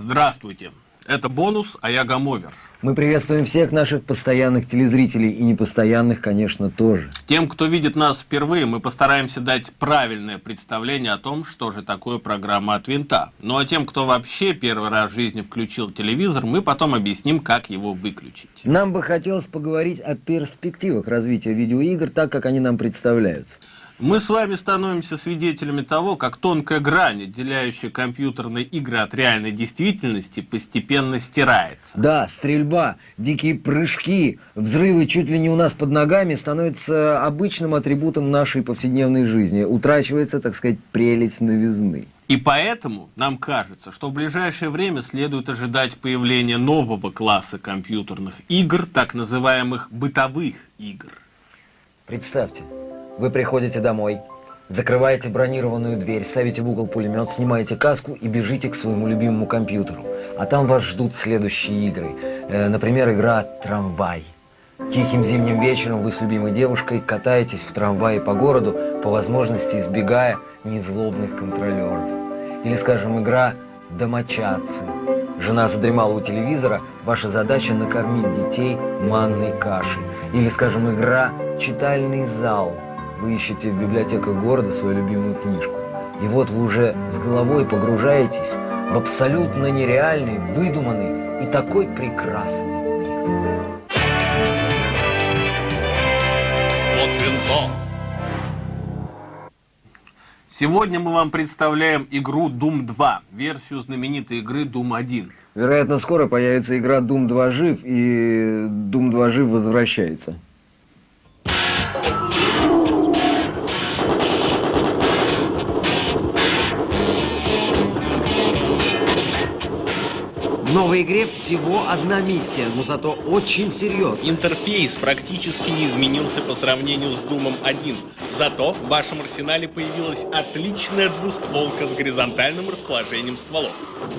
Здравствуйте. Это «Бонус», а я Гамовер. Мы приветствуем всех наших постоянных телезрителей и непостоянных, конечно, тоже. Тем, кто видит нас впервые, мы постараемся дать правильное представление о том, что же такое программа «От винта». Ну а тем, кто вообще первый раз в жизни включил телевизор, мы потом объясним, как его выключить. Нам бы хотелось поговорить о перспективах развития видеоигр, так как они нам представляются. Мы с вами становимся свидетелями того, как тонкая грань, отделяющая компьютерные игры от реальной действительности, постепенно стирается. Да, стрельба, дикие прыжки, взрывы чуть ли не у нас под ногами становятся обычным атрибутом нашей повседневной жизни. Утрачивается, так сказать, прелесть новизны. И поэтому нам кажется, что в ближайшее время следует ожидать появления нового класса компьютерных игр, так называемых бытовых игр. Представьте. Вы приходите домой, закрываете бронированную дверь, ставите в угол пулемет, снимаете каску и бежите к своему любимому компьютеру. А там вас ждут следующие игры. Например, игра «Трамвай». Тихим зимним вечером вы с любимой девушкой катаетесь в трамвае по городу, по возможности избегая незлобных контролеров. Или, скажем, игра «Домочадцы». Жена задремала у телевизора, ваша задача накормить детей манной кашей. Или, скажем, игра «Читальный зал». Вы ищете в библиотеках города свою любимую книжку. И вот вы уже с головой погружаетесь в абсолютно нереальный, выдуманный и такой прекрасный мир. От винта. Сегодня мы вам представляем игру Doom 2, версию знаменитой игры Doom 1. Вероятно, скоро появится игра Doom 2 жив, и Doom 2 жив возвращается. В новой игре всего одна миссия, но зато очень серьезная. Интерфейс практически не изменился по сравнению с Doom 1. Зато в вашем арсенале появилась отличная двустволка с горизонтальным расположением стволов.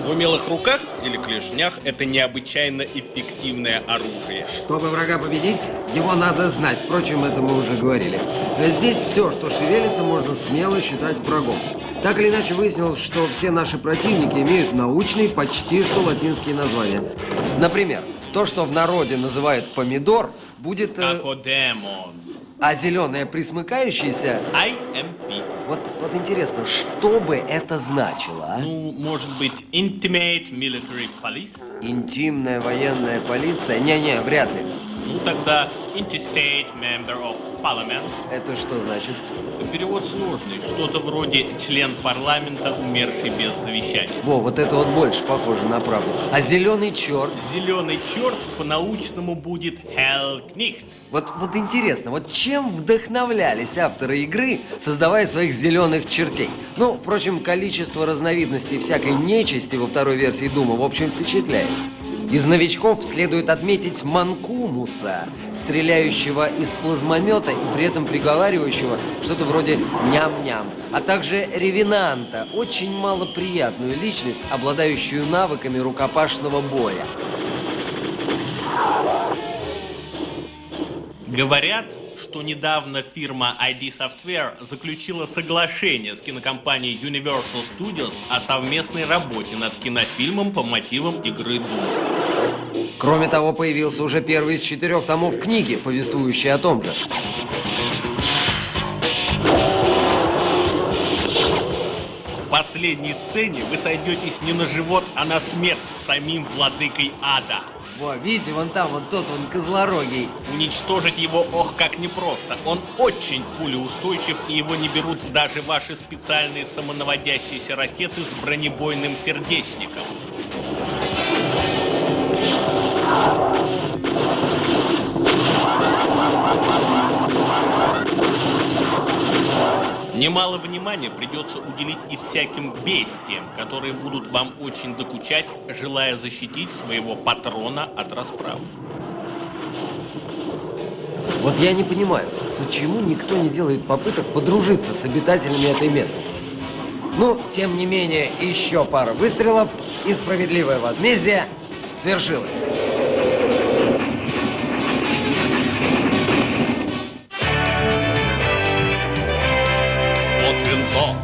В умелых руках или клешнях это необычайно эффективное оружие. Чтобы врага победить, его надо знать. Впрочем, это мы уже говорили. Здесь все, что шевелится, можно смело считать врагом. Так или иначе выяснилось, что все наши противники имеют научные, почти что латинские названия. Например, то, что в народе называют помидор, будет... Каподемон. А зеленое присмыкающееся... IMP. Вот интересно, что бы это значило, а? Ну, может быть, Intimate Military Police? Интимная военная полиция? Не-не, вряд ли. Ну, тогда Interstate Member of Parliament. Это что значит? Перевод сложный. Что-то вроде член парламента, умерший без завещания. Во, вот это вот больше похоже на правду. А зеленый черт? Зеленый черт по-научному будет Hellknecht. Вот интересно, вот чем вдохновлялись авторы игры, создавая своих зеленых чертей? Ну, впрочем, количество разновидностей всякой нечисти во второй версии Дума, в общем, впечатляет. Из новичков следует отметить Манкумуса, стреляющего из плазмомета и при этом приговаривающего что-то вроде ням-ням, а также Ревенанта, очень малоприятную личность, обладающую навыками рукопашного боя. Говорят, что недавно фирма ID Software заключила соглашение с кинокомпанией Universal Studios о совместной работе над кинофильмом по мотивам игры Doom. Кроме того, появился уже первый из 4 томов книги, повествующий о том же. В последней сцене вы сойдетесь не на живот, а на смерть с самим владыкой ада. Во, видите, вон там, вон тот, вон козлорогий. Уничтожить его, ох, как непросто. Он очень пулеустойчив, и его не берут даже ваши специальные самонаводящиеся ракеты с бронебойным сердечником. Немало внимания придется уделить и всяким бестиям, которые будут вам очень докучать, желая защитить своего патрона от расправы. Вот я не понимаю, почему никто не делает попыток подружиться с обитателями этой местности. Ну, тем не менее, еще пара выстрелов, и справедливое возмездие свершилось. От винта.